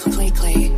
completely.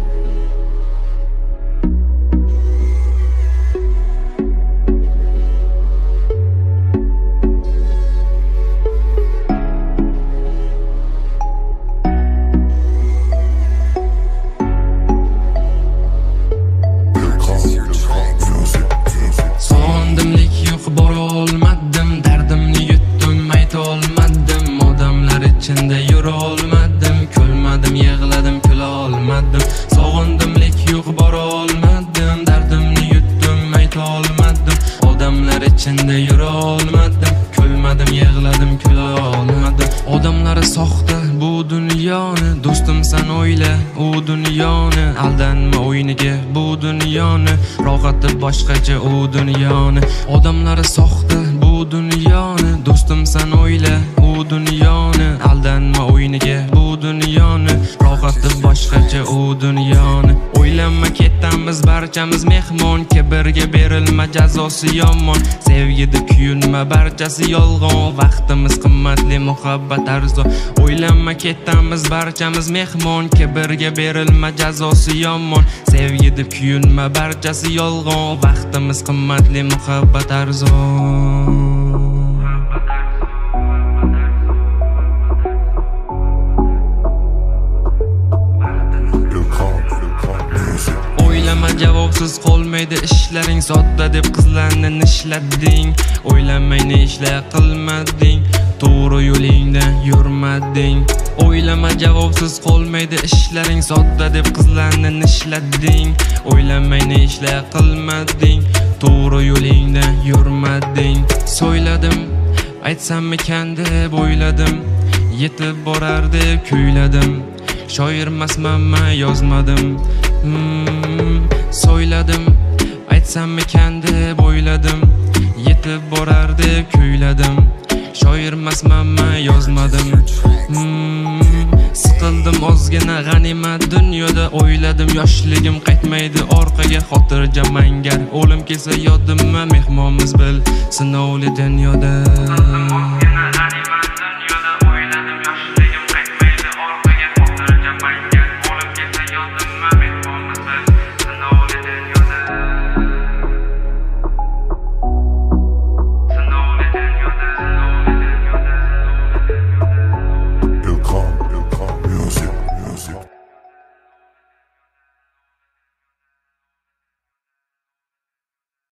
Sondimlik yo'q, bora olmadim, dardimni yutdim, ayta olmadim, odamlar ichida yura olmadim, kulmadim, yig'ladim, kula olmadim. Sog'indimlik yo'q, bora olmadim, dardimni yutdim, ayta olmadim, odamlar ichida yura olmadim, kulmadim, yig'ladim, kula olmadim. Odamlar soxta bu dunyoni, do'stim sen o'yla u dunyoni, aldanma o'yiniga bu dunyoni, rohati boshqacha u dunyoni. Odamlar soxta bu dunyoni, do'stim sen o'yla u dunyoni, aldanma o'yiniga bu dunyoni, rohati boshqacha u dunyoni. O'ylanma ketamiz barchamiz mehmon, kibrga berilma jazosi yomon, sevgida kuyunma barchasi yolg'on, vaqtimiz qimmatli, muhabbat arzon. O'ylanma ketamiz barchamiz mehmon, kibrga berilma jazosi yomon, sevgida kuyunma barchasi yolg'on, vaqtimiz qimmatli, muhabbat arzon. O'ylama javobsiz qolmaydi ishlaring, sodda deb qizlarni nishlading. O'ylamay ne ishlar qilmading, to'g'ri yo'lingdan yurmading. O'ylama javobsiz qolmaydi ishlaring, sodda deb qizlarni nishlading. O'ylamay ne ishlar qilmading, to'g'ri yo'lingdan yurmading. So'yladim, aytsammikan deb o'yladim, yetib borar deb kuyladim, shoirmasmanman yozmadim. So'yladim, aytsammikan deb o'yladim, yetib borar deb kuyladim, shoirmasmanman yozmadim. Siqildim ozgina g'animat dunyoda, o'yladim yoshligim qaytmaydi orqaga, xotirjam mangar o'lim kelsa yodimma, mehmonmiz bil sinovli dunyoda.